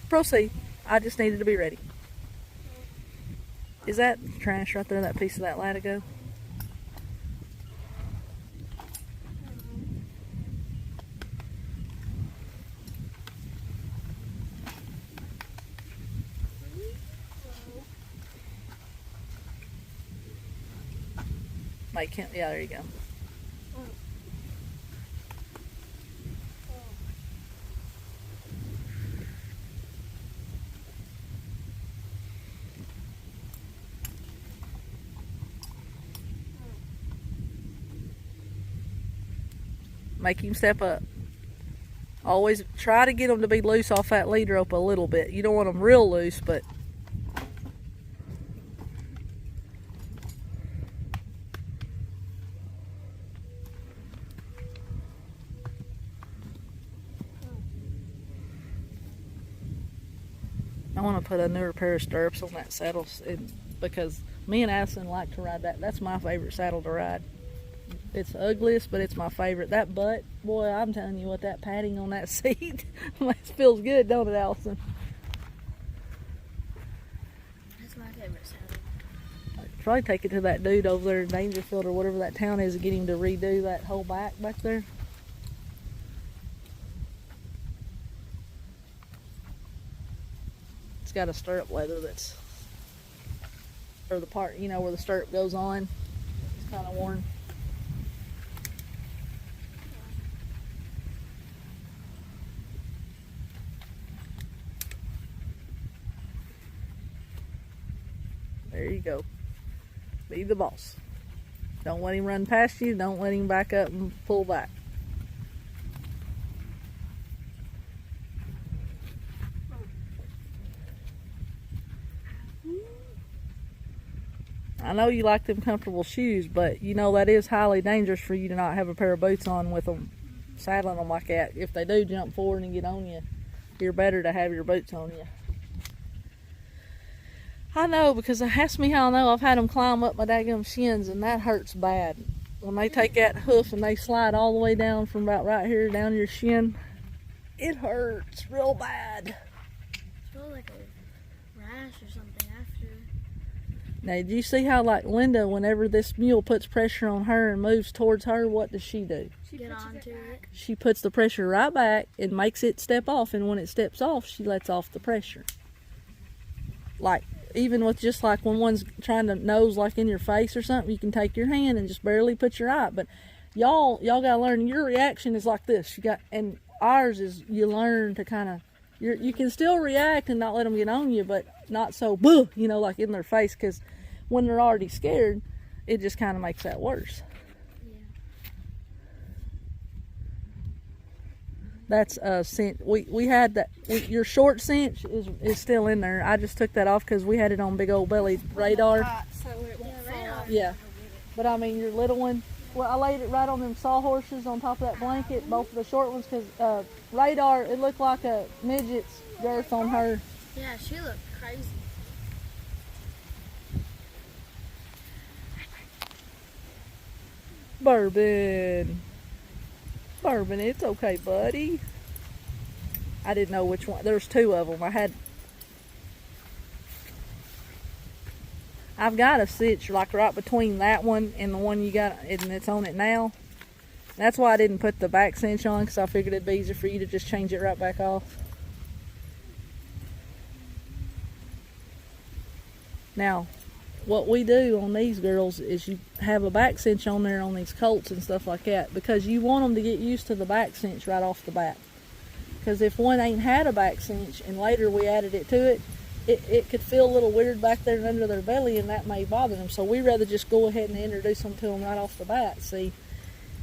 Proceed. I just needed to be ready. Is that trash right there, that piece of that Latigo? Mike, yeah, there you go. Make him step up. Always try to get them to be loose off that lead rope a little bit. You don't want them real loose, but I want to put a newer pair of stirrups on that saddle because me and Addison like to ride that. That's my favorite saddle to ride. It's the ugliest, but it's my favorite. That butt, boy, I'm telling you what, that padding on that seat, it feels good, don't it, Allison? That's my favorite saddle. I'd probably take it to that dude over there in Dangerfield or whatever that town is and get him to redo that whole back there. It's got a stirrup leather that's, or the part, you know, where the stirrup goes on. It's kind of worn. There you go. Be the boss. Don't let him run past you. Don't let him back up and pull back. I know you like them comfortable shoes, but you know that is highly dangerous for you to not have a pair of boots on with them, saddling them like that. If they do jump forward and get on you, you're better to have your boots on you. I know, because ask me how I know. I've had them climb up my daggum shins, and that hurts bad. When they take that hoof and they slide all the way down from about right here down your shin, it hurts real bad. It's really like a rash or something after. Now, did you see how, like Linda, whenever this mule puts pressure on her and moves towards her, what does she do? She get onto it. She puts the pressure right back and makes it step off, and when it steps off, she lets off the pressure. Like, even with just like when one's trying to nose like in your face or something, you can take your hand and just barely put your eye. But y'all gotta learn, your reaction is like this. And ours is, you learn to kind of, you can still react and not let them get on you, but not so, boo, you know, like in their face, because when they're already scared, it just kind of makes that worse. That's a cinch. We had that. Your short cinch is still in there. I just took that off because we had it on big old belly radar. Yeah, but I mean your little one. Well, I laid it right on them sawhorses on top of that blanket, both of the short ones, because radar, it looked like a midget's girth on her. Yeah, she looked crazy. Bourbon. Bourbon, it's okay, buddy. I didn't know which one. There's two of them. I've got a cinch like right between that one and the one you got, and it's on it now. That's why I didn't put the back cinch on, because I figured it'd be easier for you to just change it right back off. Now, what we do on these girls is you have a back cinch on there on these colts and stuff like that, because you want them to get used to the back cinch right off the bat. Because if one ain't had a back cinch and later we added it to it, it could feel a little weird back there under their belly, and that may bother them. So we rather just go ahead and introduce them to them right off the bat, see?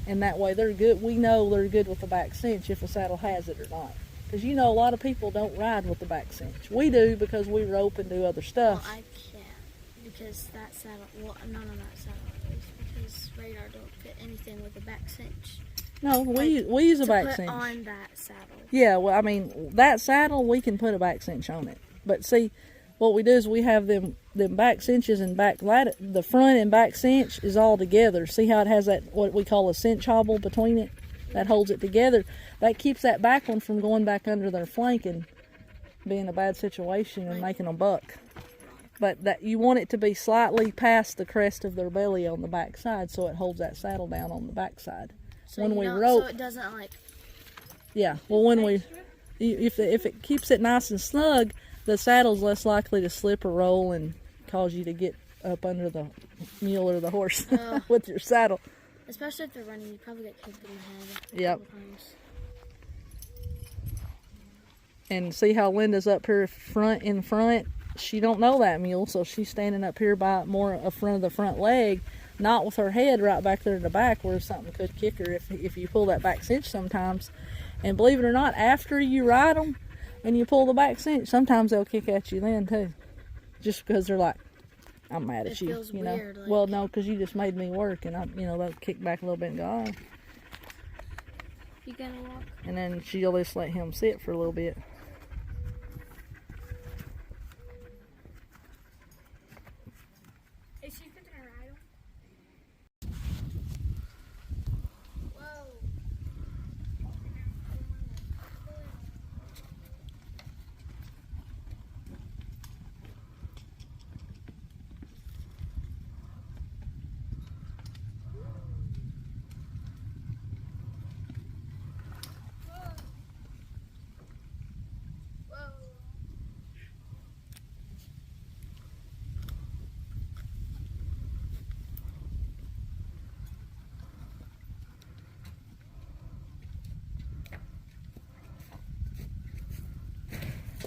And that way they're good. We know they're good with the back cinch if a saddle has it or not. Because you know a lot of people don't ride with the back cinch. We do because we rope and do other stuff. Well, I can't, because that saddle, well, none of that saddle is, because radar don't fit anything with a back cinch. No, we use a back cinch. On that saddle. Yeah, well, I mean, that saddle, we can put a back cinch on it. But see, what we do is we have them back cinches and the front and back cinch is all together. See how it has that, what we call a cinch hobble between it? That holds it together. That keeps that back one from going back under their flank and be in a bad situation and making them buck. But that you want it to be slightly past the crest of their belly on the back side, so it holds that saddle down on the back side. So when we so rope, it doesn't like. yeah. Well, if it keeps it nice and snug, the saddle's less likely to slip or roll and cause you to get up under the mule or the horse with your saddle. Especially if they're running, you probably get kicked in the head. Yep. And see how Linda's up here in front? She don't know that mule, so she's standing up here by more in front of the front leg, not with her head right back there in the back where something could kick her if you pull that back cinch sometimes. And believe it or not, after you ride them and you pull the back cinch, sometimes they'll kick at you then too. Just because they're like, I'm mad at you. Feels you know. weird, like... Well, no, because you just made me work, and they'll kick back a little bit and go, oh. You gonna walk? And then she'll just let him sit for a little bit. Is she gonna ride him? Whoa.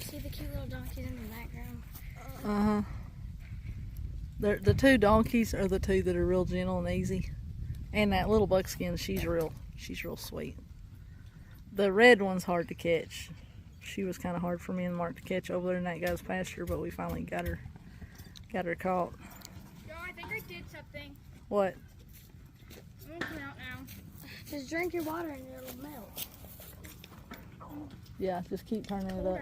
See the cute little donkeys in the background? Uh-huh. The two donkeys are the two that are real gentle and easy. And that little buckskin, she's real sweet. The red one's hard to catch. She was kind of hard for me and Mark to catch over there in that guy's pasture, but we finally got her caught. Yo, I think I did something. What? I'm gonna come out now. Just drink your water and it'll melt. Yeah, just keep turning it up.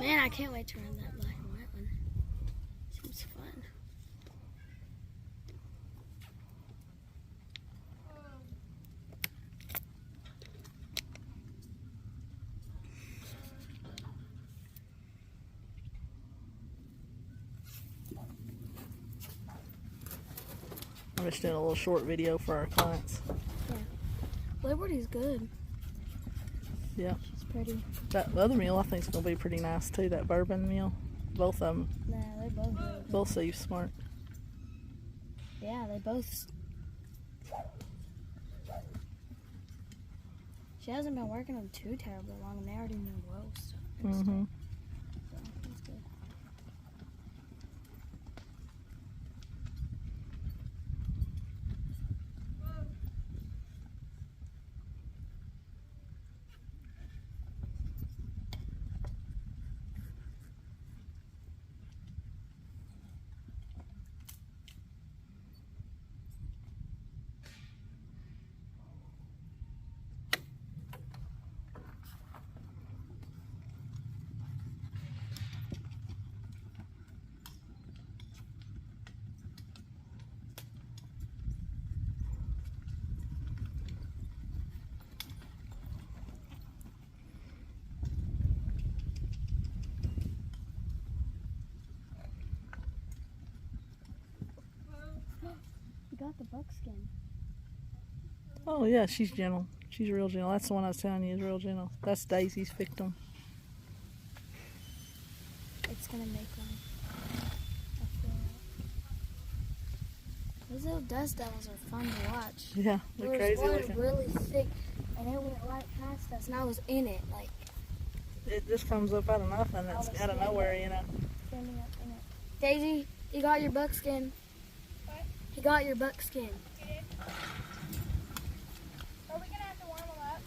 Man, I can't wait to run that black and white one. Seems fun. I'm just doing a little short video for our clients. Yeah. Liberty's good. Yeah. She's pretty. That other mule I think is going to be pretty nice too, that bourbon mule. Both of them. Nah, they both good. Both seem smart. Yeah, they both. She hasn't been working them too terribly long, and they already know roast. Mm-hmm. So, that's good. You got the buckskin. Oh yeah, she's gentle. She's real gentle. That's the one I was telling you is real gentle. That's Daisy's victim. It's gonna make one. Those little dust devils are fun to watch. Yeah, There they're was crazy one looking. really thick, and it went right past us, and I was in it, like It just comes up out of nothing. It's out of nowhere, you know. standing up in it. Daisy, you got your buckskin. What? He got your buckskin. You did? Are we gonna have to warm them up?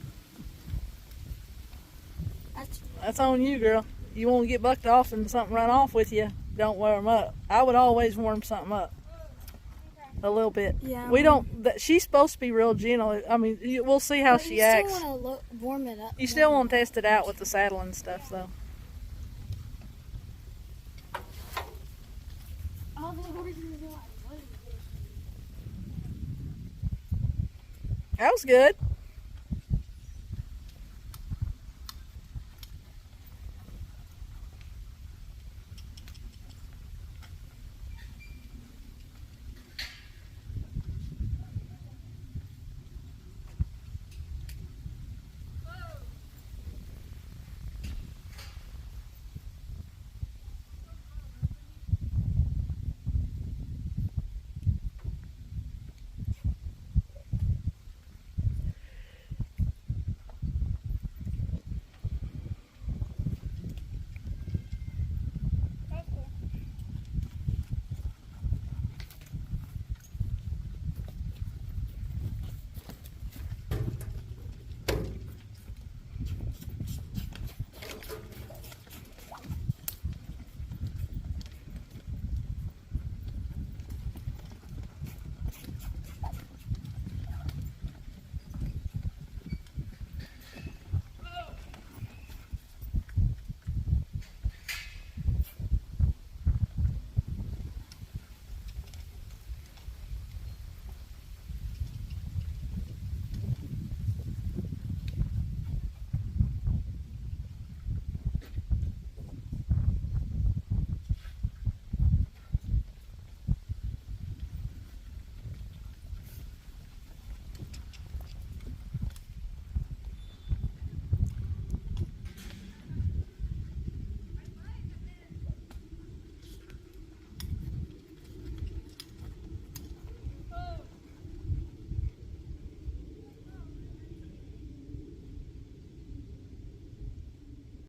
That's That's on you, girl. You want to get bucked off and something run off with you, don't warm up. I would always warm something up. A little bit. Yeah. We don't. She's supposed to be real gentle. I mean, we'll see how she acts. You still want to warm it up. You still want to test it out with the saddle and stuff, though. All the horses are like, what is That was good.